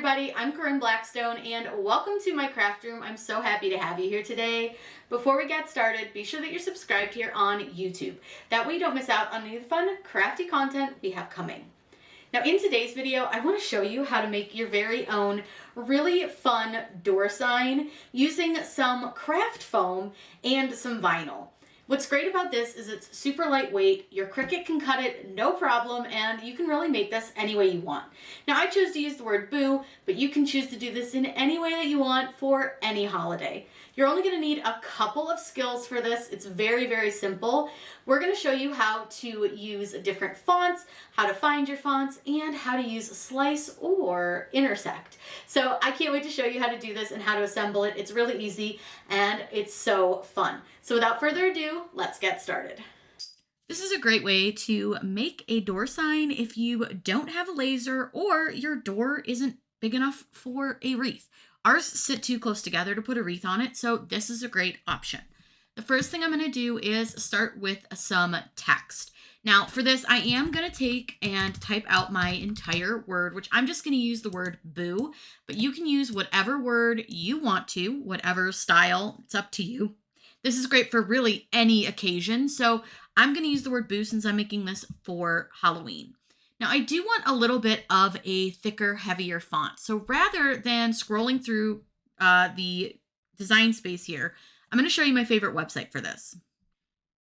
everybody, I'm Corinne Blackstone and welcome to my craft room. I'm so happy to have you here today. Before we get started, be sure that you're subscribed here on YouTube. That way you don't miss out on any of the fun, crafty content we have coming. Now in today's video, I want to show you how to make your very own really fun door sign using some craft foam and some vinyl. What's great about this is it's super lightweight, your Cricut can cut it no problem, and you can really make this any way you want. Now I chose to use the word boo, but you can choose to do this in any way that you want for any holiday. You're only going to need a couple of skills for this. It's very, very simple. We're going to show you how to use different fonts, how to find your fonts, and how to use slice or intersect. So I can't wait to show you how to do this and how to assemble it. It's really easy and it's so fun. So without further ado, let's get started. This is a great way to make a door sign if you don't have a laser or your door isn't big enough for a wreath. Ours sit too close together to put a wreath on it, so this is a great option. The first thing I'm going to do is start with some text. Now for this, I am going to take and type out my entire word, which I'm just going to use the word boo, but you can use whatever word you want to, whatever style, it's up to you. This is great for really any occasion, so I'm going to use the word boo since I'm making this for Halloween. Now I do want a little bit of a thicker, heavier font. So rather than scrolling through the design space here, I'm going to show you my favorite website for this.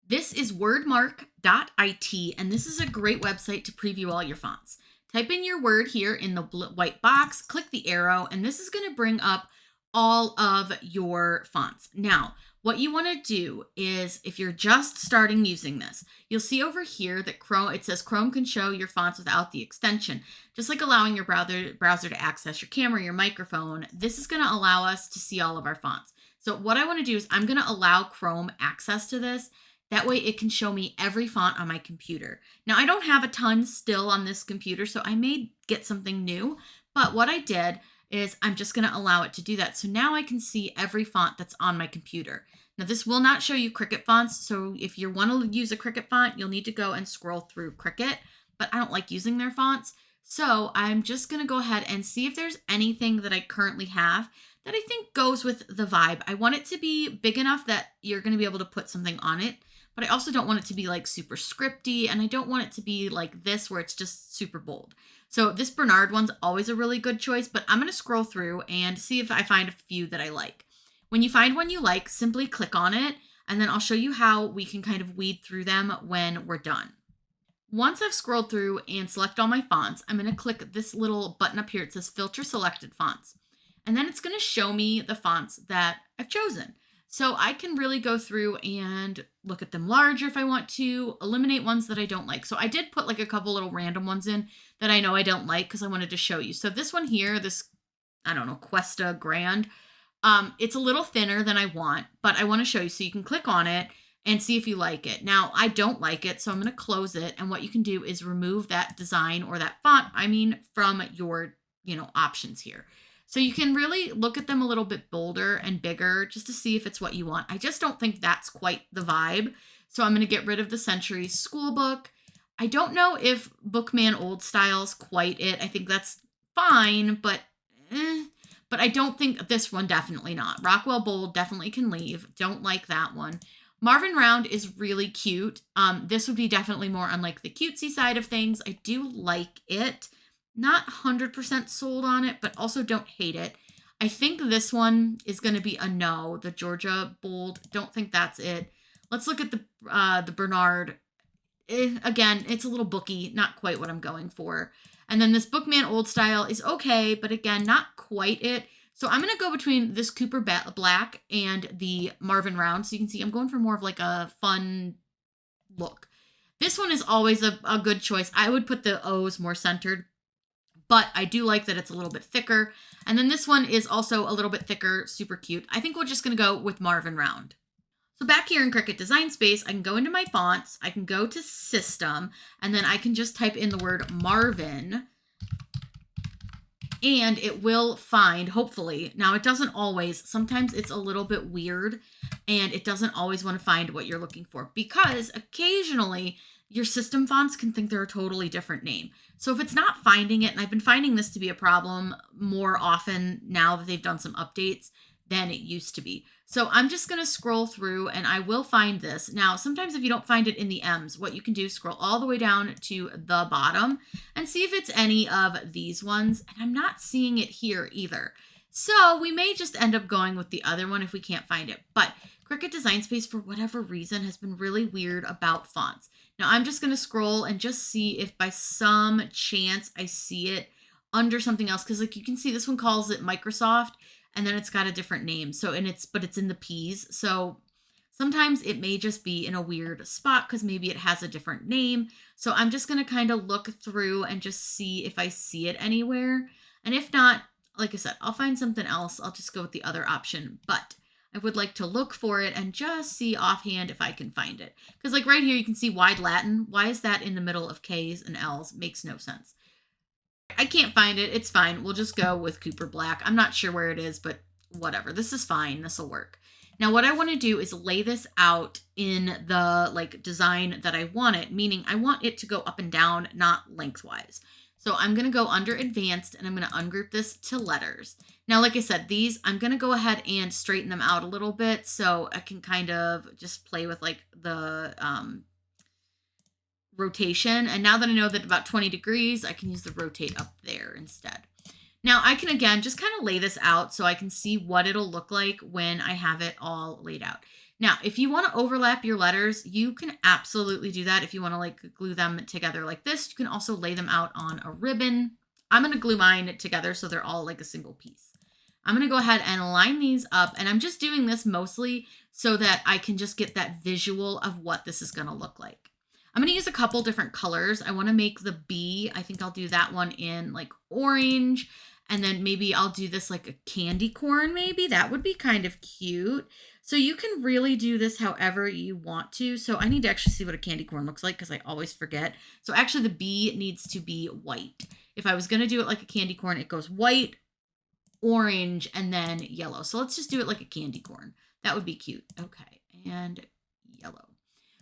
This is wordmark.it, and this is a great website to preview all your fonts. Type in your word here in the white box, click the arrow, and this is going to bring up all of your fonts. Now, what you want to do is, if you're just starting using this, you'll see over here that it says Chrome can show your fonts without the extension. Just like allowing your browser to access your camera, your microphone, this is going to allow us to see all of our fonts. So what I want to do is I'm going to allow Chrome access to this. That way it can show me every font on my computer. Now I don't have a ton still on this computer, so I may get something new, but what I did is I'm just going to allow it to do that. So now I can see every font that's on my computer. Now this will not show you Cricut fonts, so if you want to use a Cricut font, you'll need to go and scroll through Cricut, but I don't like using their fonts. So I'm just going to go ahead and see if there's anything that I currently have that I think goes with the vibe. I want it to be big enough that you're going to be able to put something on it, but I also don't want it to be like super scripty, and I don't want it to be like this where it's just super bold. So this Bernard one's always a really good choice, but I'm going to scroll through and see if I find a few that I like. When you find one you like, simply click on it, and then I'll show you how we can kind of weed through them when we're done. Once I've scrolled through and select all my fonts, I'm going to click this little button up here. It says Filter Selected Fonts. And then it's going to show me the fonts that I've chosen. So I can really go through and look at them larger if I want to, eliminate ones that I don't like. So I did put like a couple little random ones in that I know I don't like because I wanted to show you. So this one here, this, I don't know, Cuesta Grand, it's a little thinner than I want, but I want to show you so you can click on it and see if you like it. Now, I don't like it, so I'm going to close it. And what you can do is remove that design or that font, from your, options here. So you can really look at them a little bit bolder and bigger just to see if it's what you want. I just don't think that's quite the vibe. So I'm going to get rid of the Century School Book. I don't know if Bookman Old Style's quite it. I think that's fine, but I don't think this one, definitely not. Rockwell Bold definitely can leave. Don't like that one. Marvin Round is really cute. This would be definitely more on like the cutesy side of things. I do like it. Not 100% sold on it, but also don't hate it. I think this one is going to be a no. The Georgia Bold, don't think that's it. Let's look at the Bernard. Again, it's a little booky, not quite what I'm going for. And then this Bookman Old Style is okay, but again, not quite it. So I'm going to go between this Cooper Black and the Marvin Round. So you can see I'm going for more of like a fun look. This one is always a good choice. I would put the O's more centered, but I do like that it's a little bit thicker. And then this one is also a little bit thicker, super cute. I think we're just going to go with Marvin Round. So back here in Cricut Design Space, I can go into my fonts, I can go to System, and then I can just type in the word Marvin, and it will find, hopefully, now it doesn't always, sometimes it's a little bit weird, and it doesn't always want to find what you're looking for, because occasionally your system fonts can think they're a totally different name. So if it's not finding it, and I've been finding this to be a problem more often now that they've done some updates than it used to be. So I'm just going to scroll through and I will find this. Now, sometimes if you don't find it in the M's, what you can do is scroll all the way down to the bottom and see if it's any of these ones. And I'm not seeing it here either. So we may just end up going with the other one if we can't find it. But Cricut Design Space, for whatever reason, has been really weird about fonts. Now I'm just going to scroll and just see if by some chance I see it under something else. Because like you can see this one calls it Microsoft and then it's got a different name. So, but it's in the P's. So sometimes it may just be in a weird spot because maybe it has a different name. So I'm just going to kind of look through and just see if I see it anywhere. And if not, like I said, I'll find something else. I'll just go with the other option. But I would like to look for it and just see offhand if I can find it. Because like right here, you can see wide Latin. Why is that in the middle of K's and L's? Makes no sense. I can't find it. It's fine. We'll just go with Cooper Black. I'm not sure where it is, but whatever. This is fine. This will work. Now what I want to do is lay this out in the like design that I want it, meaning I want it to go up and down, not lengthwise. So I'm going to go under advanced and I'm going to ungroup this to letters. Now, like I said, these, I'm going to go ahead and straighten them out a little bit so I can kind of just play with like the rotation. And now that I know that about 20 degrees, I can use the rotate up there instead. Now I can, again, just kind of lay this out so I can see what it'll look like when I have it all laid out. Now, if you want to overlap your letters, you can absolutely do that. If you want to like glue them together like this, you can also lay them out on a ribbon. I'm going to glue mine together so they're all like a single piece. I'm going to go ahead and line these up, and I'm just doing this mostly so that I can just get that visual of what this is going to look like. I'm going to use a couple different colors. I want to make the B. I think I'll do that one in like orange, and then maybe I'll do this like a candy corn maybe. That would be kind of cute. So you can really do this however you want to. So I need to actually see what a candy corn looks like because I always forget. So actually the B needs to be white. If I was going to do it like a candy corn, it goes white, orange, and then yellow. So let's just do it like a candy corn. That would be cute. Okay, and yellow.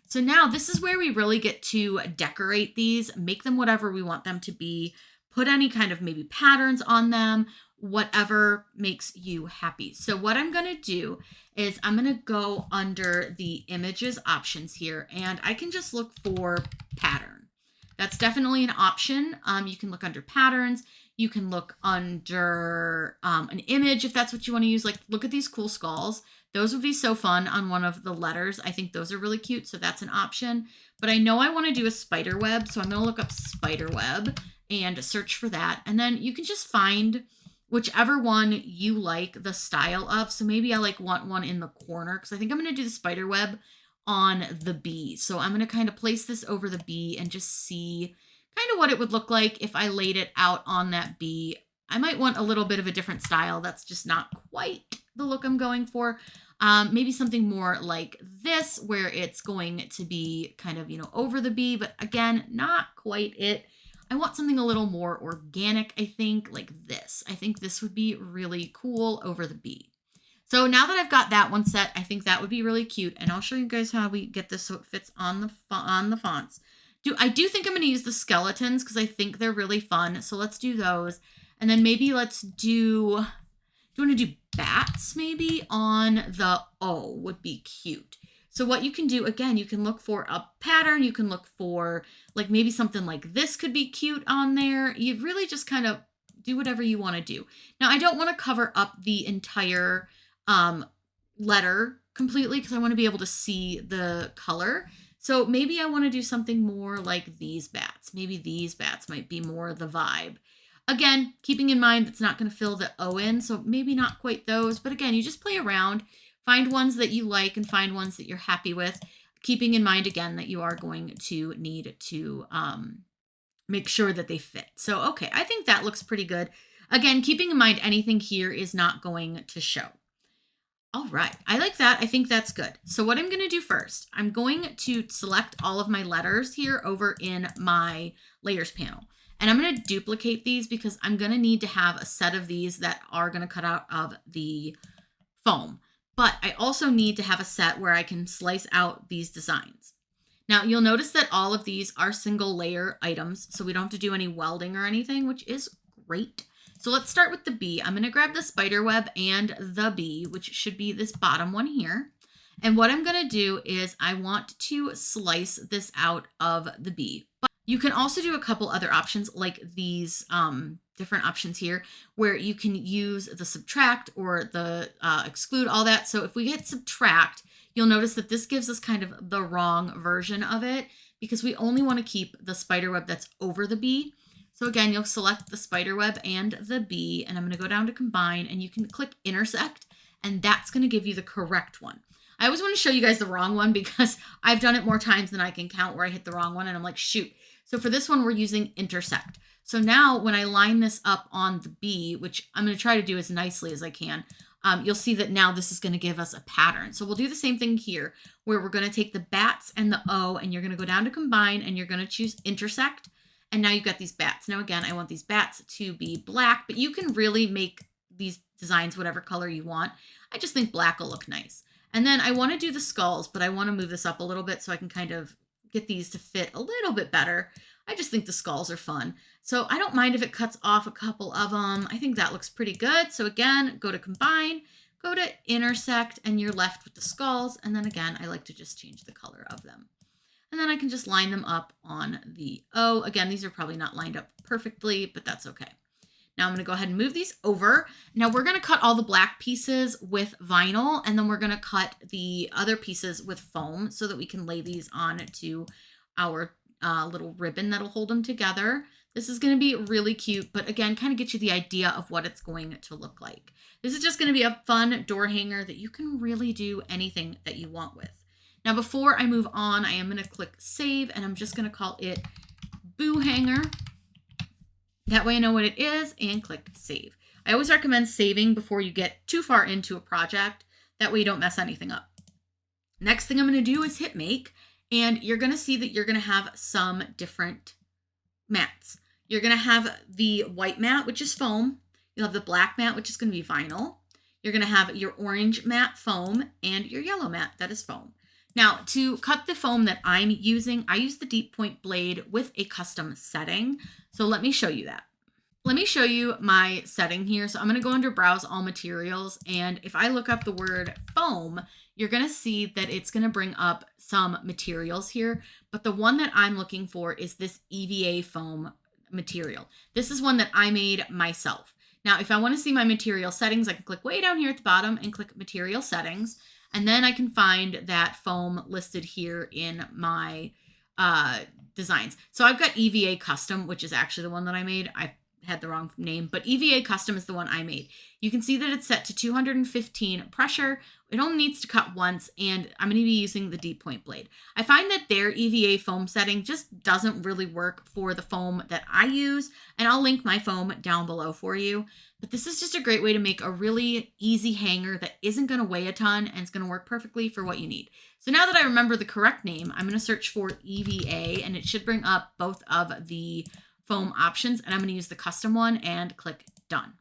So now this is where we really get to decorate these, make them whatever we want them to be, put any kind of maybe patterns on them, whatever makes you happy. So what I'm going to do is I'm going to go under the images options here, and I can just look for pattern. That's definitely an option. You can look under patterns. You can look under an image if that's what you want to use. Like, look at these cool skulls. Those would be so fun on one of the letters. I think those are really cute, so that's an option. But I know I want to do a spider web, so I'm going to look up spider web and search for that. And then you can just find whichever one you like the style of. So maybe I like want one in the corner because I think I'm going to do the spider web on the B. So I'm going to kind of place this over the B and just see kind of what it would look like if I laid it out on that B. I might want a little bit of a different style. That's just not quite the look I'm going for. Maybe something more like this where it's going to be kind of, over the B, but again, not quite it. I want something a little more organic, I think, like this. I think this would be really cool over the B. So now that I've got that one set, I think that would be really cute. And I'll show you guys how we get this so it fits on the fonts. I do think I'm going to use the skeletons because I think they're really fun. So let's do those. And then maybe let's do you want to do bats maybe on the O would be cute. So what you can do, again, you can look for a pattern. You can look for like maybe something like this could be cute on there. You really just kind of do whatever you want to do. Now, I don't want to cover up the entire letter completely because I want to be able to see the color. So maybe I want to do something more like these bats. Maybe these bats might be more the vibe. Again, keeping in mind it's not going to fill the O in, so maybe not quite those. But again, you just play around, find ones that you like and find ones that you're happy with, keeping in mind, again, that you are going to need to make sure that they fit. So, okay, I think that looks pretty good. Again, keeping in mind anything here is not going to show. All right, I like that. I think that's good. So what I'm going to do first, I'm going to select all of my letters here over in my layers panel. And I'm going to duplicate these because I'm going to need to have a set of these that are going to cut out of the foam. But I also need to have a set where I can slice out these designs. Now you'll notice that all of these are single layer items, so we don't have to do any welding or anything, which is great. So let's start with the bee. I'm going to grab the spider web and the bee, which should be this bottom one here. And what I'm going to do is I want to slice this out of the bee. But you can also do a couple other options like these different options here where you can use the subtract or the exclude, all that. So if we hit subtract, you'll notice that this gives us kind of the wrong version of it because we only want to keep the spider web that's over the bee. So again, you'll select the spider web and the bee, and I'm going to go down to combine, and you can click intersect, and that's going to give you the correct one. I always want to show you guys the wrong one because I've done it more times than I can count where I hit the wrong one and I'm like, shoot. So for this one, we're using intersect. So now when I line this up on the bee, which I'm going to try to do as nicely as I can, you'll see that now this is going to give us a pattern. So we'll do the same thing here where we're going to take the bats and the O, and you're going to go down to combine, and you're going to choose intersect. And now you've got these bats. Now again, I want these bats to be black, but you can really make these designs whatever color you want. I just think black will look nice. And then I want to do the skulls, but I want to move this up a little bit so I can kind of get these to fit a little bit better. I just think the skulls are fun. So I don't mind if it cuts off a couple of them. I think that looks pretty good. So again, go to combine, go to intersect, and you're left with the skulls. And then again, I like to just change the color of them. And then I can just line them up on the O. Again, these are probably not lined up perfectly, but that's okay. Now I'm going to go ahead and move these over. Now we're going to cut all the black pieces with vinyl, and then we're going to cut the other pieces with foam so that we can lay these on to our little ribbon that'll hold them together. This is going to be really cute, but again, kind of get you the idea of what it's going to look like. This is just going to be a fun door hanger that you can really do anything that you want with. Now, before I move on, I am going to click save, and I'm just going to call it Boo Hanger. That way I know what it is, and click save. I always recommend saving before you get too far into a project. That way you don't mess anything up. Next thing I'm going to do is hit make, and you're going to see that you're going to have some different mats. You're going to have the white mat, which is foam. You'll have the black mat, which is going to be vinyl. You're going to have your orange mat foam and your yellow mat that is foam. Now, to cut the foam that I'm using, I use the deep point blade with a custom setting. So let me show you that. Let me show you my setting here. So I'm going to go under Browse All Materials. And if I look up the word foam, you're going to see that it's going to bring up some materials here. But the one that I'm looking for is this EVA foam material. This is one that I made myself. Now, if I want to see my material settings, I can click way down here at the bottom and click Material Settings. And then I can find that foam listed here in my designs. So I've got EVA Custom, which is actually the one that I made. I had the wrong name, but EVA Custom is the one I made. You can see that it's set to 215 pressure. It only needs to cut once, and I'm going to be using the deep point blade. I find that their EVA foam setting just doesn't really work for the foam that I use, and I'll link my foam down below for you. But this is just a great way to make a really easy hanger that isn't going to weigh a ton, and it's going to work perfectly for what you need. So now that I remember the correct name, I'm going to search for EVA, and it should bring up both of the foam options, and I'm going to use the custom one and click done.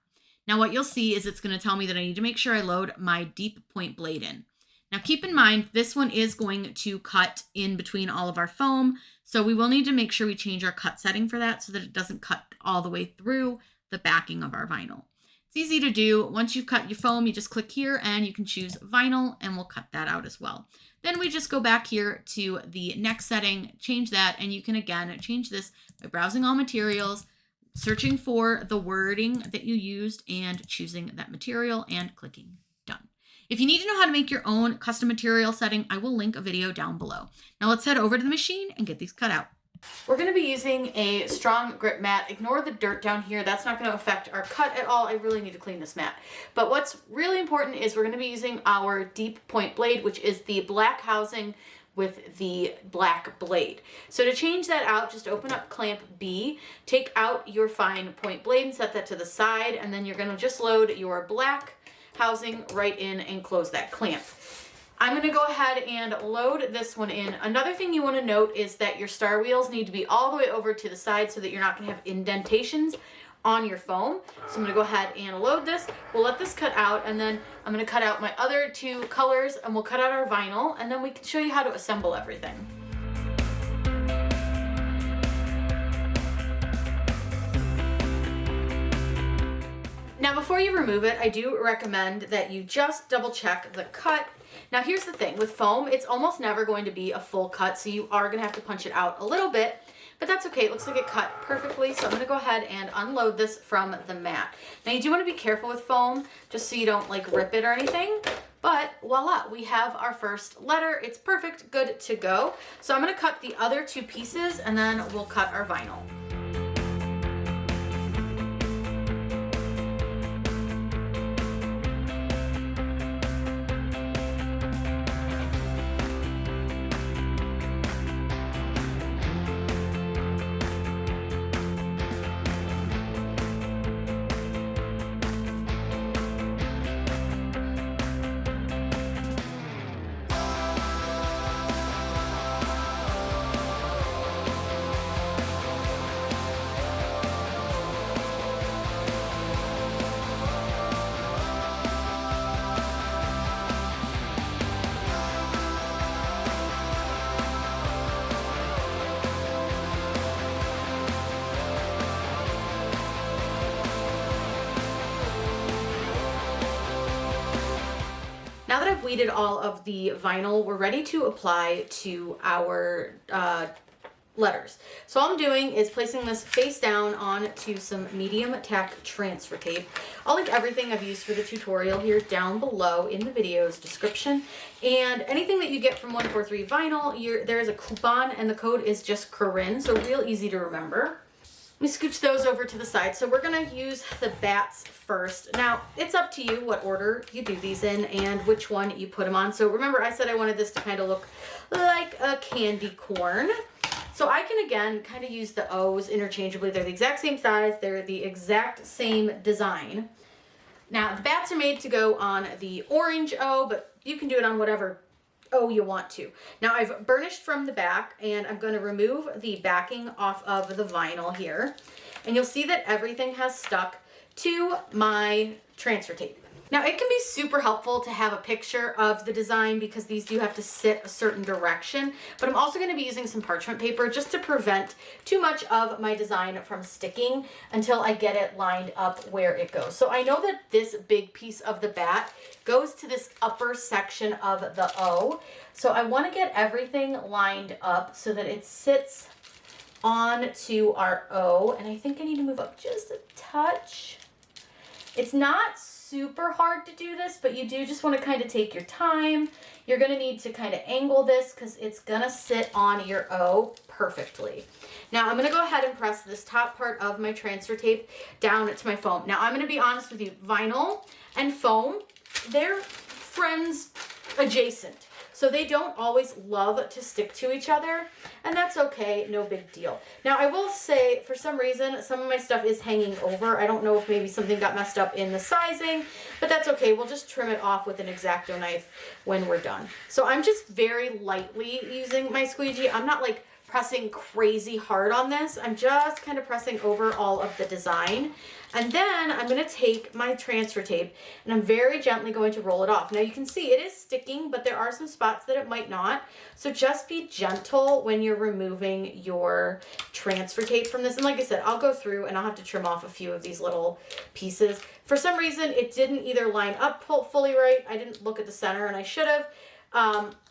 Now what you'll see is it's going to tell me that I need to make sure I load my deep point blade in. Now keep in mind, this one is going to cut in between all of our foam, so we will need to make sure we change our cut setting for that so that it doesn't cut all the way through the backing of our vinyl. It's easy to do. Once you've cut your foam, you just click here and you can choose vinyl, and we'll cut that out as well. Then we just go back here to the next setting, change that, and you can again change this by browsing all materials, searching for the wording that you used and choosing that material and clicking done. If you need to know how to make your own custom material setting, I will link a video down below. Now let's head over to the machine and get these cut out. We're going to be using a strong grip mat. Ignore the dirt down here. That's not going to affect our cut at all. I really need to clean this mat. But what's really important is we're going to be using our deep point blade, which is the black housing with the black blade. So to change that out, just open up clamp B, take out your fine point blade and set that to the side, and then you're going to just load your black housing right in and close that clamp. I'm going to go ahead and load this one in. Another thing you want to note is that your star wheels need to be all the way over to the side so that you're not going to have indentations on your foam. So I'm going to go ahead and load this. We'll let this cut out, and then I'm going to cut out my other two colors, and we'll cut out our vinyl, and then we can show you how to assemble everything. Now before you remove it, I do recommend that you just double check the cut. Now here's the thing, with foam, it's almost never going to be a full cut, so you are gonna have to punch it out a little bit, but that's okay. It looks like it cut perfectly, so I'm gonna go ahead and unload this from the mat. Now you do wanna be careful with foam, just so you don't like rip it or anything, but voila, we have our first letter. It's perfect, good to go. So I'm gonna cut the other two pieces and then we'll cut our vinyl. Now that I've weeded all of the vinyl, we're ready to apply to our letters. So all I'm doing is placing this face down onto some medium tack transfer tape. I'll link everything I've used for the tutorial here down below in the video's description. And anything that you get from 143 Vinyl, there is a coupon and the code is just Corinne, so real easy to remember. Let me scooch those over to the side. So we're gonna use the bats first. Now, it's up to you what order you do these in and which one you put them on. So remember, I said I wanted this to kind of look like a candy corn. So I can, again, kind of use the O's interchangeably. They're the exact same size. They're the exact same design. Now, the bats are made to go on the orange O, but you can do it on whatever O you want to. Now I've burnished from the back and I'm going to remove the backing off of the vinyl here. And you'll see that everything has stuck to my transfer tape. Now it can be super helpful to have a picture of the design because these do have to sit a certain direction, but I'm also going to be using some parchment paper just to prevent too much of my design from sticking until I get it lined up where it goes. So I know that this big piece of the bat goes to this upper section of the O. So I want to get everything lined up so that it sits onto our O, and I think I need to move up just a touch. It's not super hard to do this, but you do just want to kind of take your time. You're going to need to kind of angle this because it's going to sit on your O perfectly. Now I'm going to go ahead and press this top part of my transfer tape down to my foam. Now I'm going to be honest with you, vinyl and foam, they're friends adjacent. So they don't always love to stick to each other, and that's okay, no big deal. Now I will say, for some reason, some of my stuff is hanging over. I don't know if maybe something got messed up in the sizing, but that's okay. We'll just trim it off with an X-Acto knife when we're done. So I'm just very lightly using my squeegee. I'm not like pressing crazy hard on this. I'm just kind of pressing over all of the design. And then I'm going to take my transfer tape and I'm very gently going to roll it off. Now you can see it is sticking, but there are some spots that it might not. So just be gentle when you're removing your transfer tape from this. And like I said, I'll go through and I'll have to trim off a few of these little pieces. For some reason, it didn't either line up fully right. I didn't look at the center and I should have.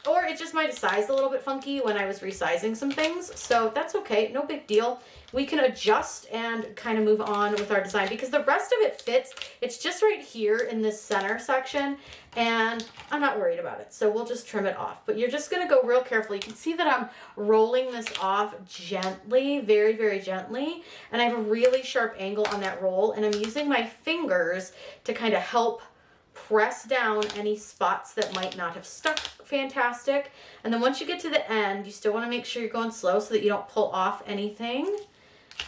Or it just might have sized a little bit funky when I was resizing some things. So that's okay, no big deal. We can adjust and kind of move on with our design because the rest of it fits. It's just right here in this center section and I'm not worried about it. So we'll just trim it off, but you're just gonna go real carefully. You can see that I'm rolling this off gently, very, very gently. And I have a really sharp angle on that roll and I'm using my fingers to kind of help press down any spots that might not have stuck fantastic. And then once you get to the end, you still want to make sure you're going slow so that you don't pull off anything.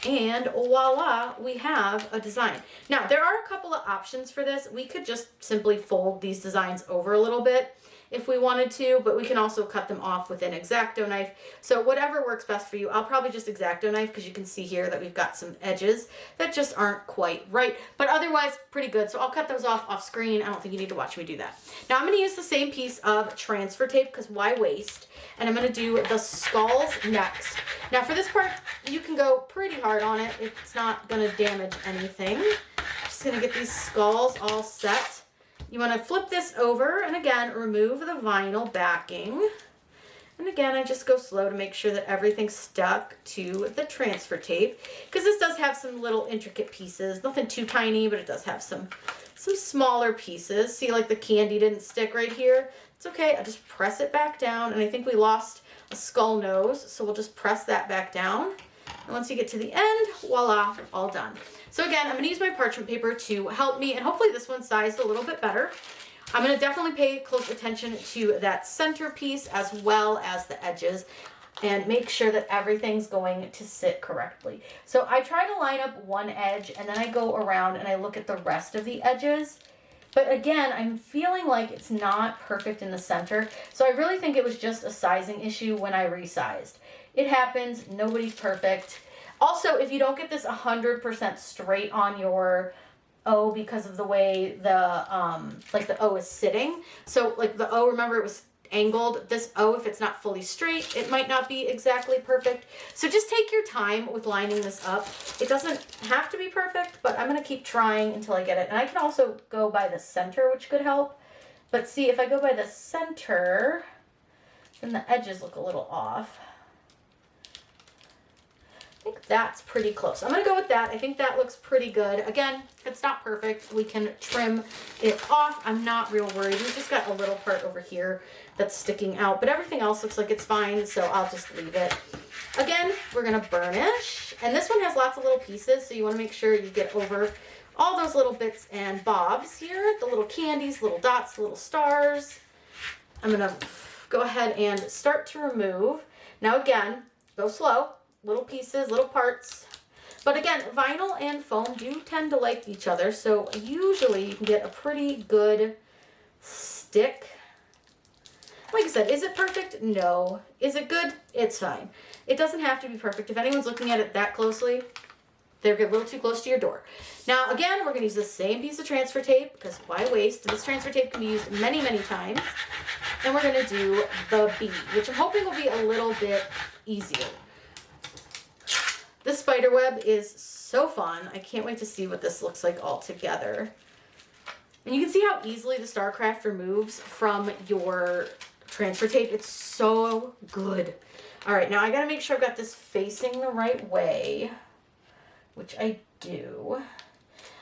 And voila, we have a design. Now, there are a couple of options for this. We could just simply fold these designs over a little bit if we wanted to, but we can also cut them off with an X-Acto knife. So whatever works best for you. I'll probably just X-Acto knife because you can see here that we've got some edges that just aren't quite right, but otherwise pretty good. So I'll cut those off screen. I don't think you need to watch me do that. Now I'm going to use the same piece of transfer tape because why waste? And I'm going to do the skulls next. Now for this part, you can go pretty hard on it. It's not going to damage anything. Just just gonna get these skulls all set. You wanna flip this over and again, remove the vinyl backing. And again, I just go slow to make sure that everything's stuck to the transfer tape, because this does have some little intricate pieces. Nothing too tiny, but it does have some smaller pieces. See, like the candy didn't stick right here. It's okay, I just press it back down, and I think we lost a skull nose, so we'll just press that back down. And once you get to the end, voila, all done. So again, I'm gonna use my parchment paper to help me, and hopefully this one's sized a little bit better. I'm gonna definitely pay close attention to that center piece as well as the edges and make sure that everything's going to sit correctly. So I try to line up one edge and then I go around and I look at the rest of the edges. But again, I'm feeling like it's not perfect in the center. So I really think it was just a sizing issue when I resized. It happens, nobody's perfect. Also, if you don't get this 100% straight on your O because of the way the O is sitting. So like the O, remember it was angled. This O, if it's not fully straight, it might not be exactly perfect. So just take your time with lining this up. It doesn't have to be perfect, but I'm gonna keep trying until I get it. And I can also go by the center, which could help. But see, if I go by the center, then the edges look a little off. I think that's pretty close. I'm gonna go with that. I think that looks pretty good. Again, if it's not perfect, we can trim it off. I'm not real worried. We've just got a little part over here that's sticking out, but everything else looks like it's fine, so I'll just leave it. Again, we're gonna burnish, and this one has lots of little pieces, so you wanna make sure you get over all those little bits and bobs here, the little candies, little dots, little stars. I'm gonna go ahead and start to remove. Now again, go slow. Little pieces, little parts. But again, vinyl and foam do tend to like each other, so usually you can get a pretty good stick. Like I said, is it perfect? No. Is it good? It's fine. It doesn't have to be perfect. If anyone's looking at it that closely, they're a little too close to your door. Now, again, we're gonna use the same piece of transfer tape, because why waste? This transfer tape can be used many, many times. And we're gonna do the B, which I'm hoping will be a little bit easier. This spider web is so fun. I can't wait to see what this looks like all together. And you can see how easily the StarCraft removes from your transfer tape. It's so good. All right, now I gotta make sure I've got this facing the right way, which I do.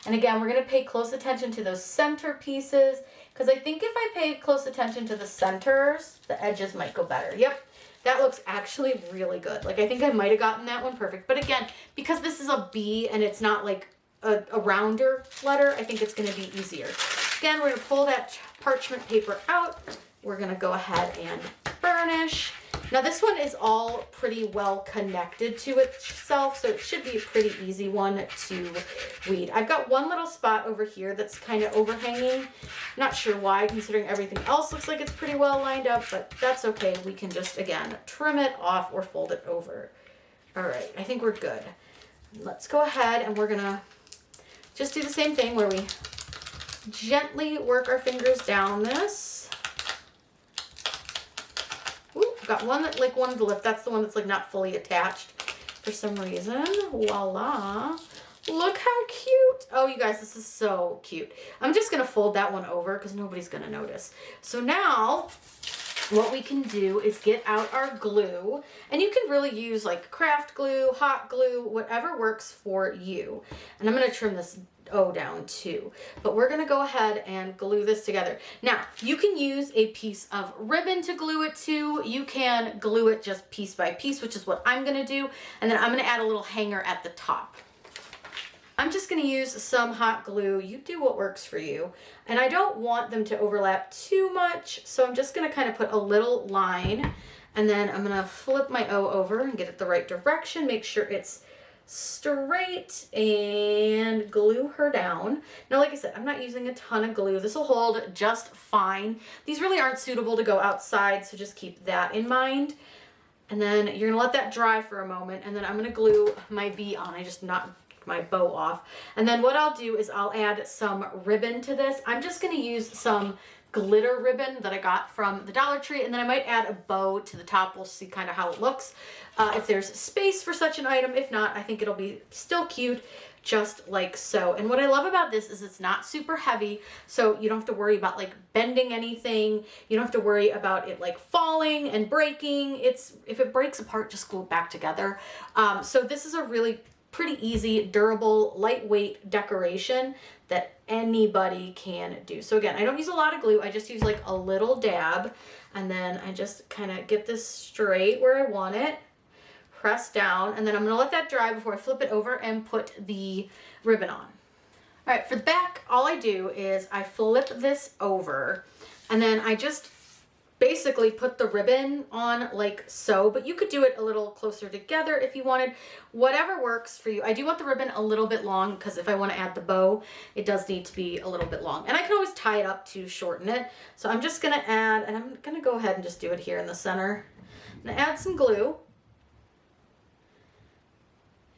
And again, we're gonna pay close attention to those center pieces, because I think if I pay close attention to the centers, the edges might go better. Yep. That looks actually really good. Like, I think I might have gotten that one perfect. But again, because this is a B and it's not like a rounder letter, I think it's gonna be easier. Again, we're gonna pull that parchment paper out. We're gonna go ahead and burnish. Now this one is all pretty well connected to itself, so it should be a pretty easy one to weed. I've got one little spot over here that's kind of overhanging. Not sure why, considering everything else looks like it's pretty well lined up, but that's okay. We can just, again, trim it off or fold it over. All right, I think we're good. Let's go ahead and we're gonna just do the same thing where we gently work our fingers down this. Ooh, got one that like wanted to lift. That's the one that's like not fully attached for some reason. Voila. Look how cute. Oh, you guys, this is so cute. I'm just gonna fold that one over because nobody's gonna notice. So now what we can do is get out our glue, and you can really use like craft glue, hot glue, whatever works for you. And I'm gonna trim this O down too, but we're gonna go ahead and glue this together. Now, you can use a piece of ribbon to glue it to. You can glue it just piece by piece, which is what I'm gonna do. And then I'm gonna add a little hanger at the top. I'm just gonna use some hot glue. You do what works for you. And I don't want them to overlap too much, so I'm just gonna kind of put a little line, and then I'm gonna flip my O over and get it the right direction, make sure it's straight, and glue her down. Now, like I said, I'm not using a ton of glue. This will hold just fine. These really aren't suitable to go outside, so just keep that in mind. And then you're gonna let that dry for a moment, and then I'm gonna glue my V on. I just knocked my bow off. And then what I'll do is I'll add some ribbon to this. I'm just gonna use some glitter ribbon that I got from the Dollar Tree, and then I might add a bow to the top. We'll see kind of how it looks. If there's space for such an item. If not, I think it'll be still cute. just like so. And what I love about this is it's not super heavy, so you don't have to worry about like bending anything. You don't have to worry about it like falling and breaking. If it breaks apart, just glue it back together. So this is a really pretty easy, durable, lightweight decoration that anybody can do. So again, I don't use a lot of glue. I just use like a little dab, and then I just kind of get this straight where I want it, press down, and then I'm gonna let that dry before I flip it over and put the ribbon on. All right, for the back, all I do is I flip this over, and then I just basically put the ribbon on like so, but you could do it a little closer together if you wanted, whatever works for you. I do want the ribbon a little bit long because if I want to add the bow, it does need to be a little bit long, and I can always tie it up to shorten it. So I'm just gonna add, and I'm gonna go ahead and just do it here in the center. I'm gonna add some glue,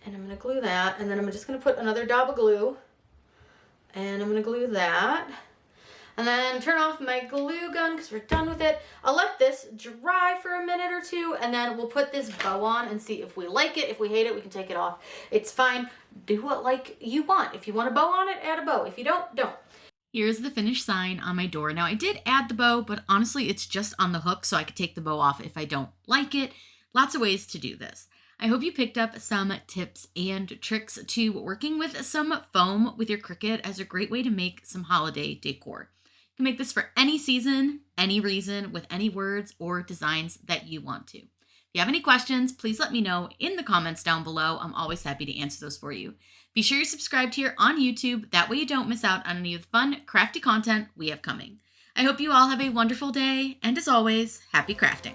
and I'm gonna glue that, and then I'm just gonna put another dab of glue, and I'm gonna glue that. And then turn off my glue gun because we're done with it. I'll let this dry for a minute or two, and then we'll put this bow on and see if we like it. If we hate it, we can take it off. It's fine. Do what like you want. If you want a bow on it, add a bow. If you don't, don't. Here's the finished sign on my door. Now I did add the bow, but honestly, it's just on the hook, so I could take the bow off if I don't like it. Lots of ways to do this. I hope you picked up some tips and tricks to working with some foam with your Cricut as a great way to make some holiday decor. You can make this for any season, any reason, with any words or designs that you want to. If you have any questions, please let me know in the comments down below. I'm always happy to answer those for you. Be sure you're subscribed here on YouTube. That way you don't miss out on any of the fun, crafty content we have coming. I hope you all have a wonderful day, and as always, happy crafting.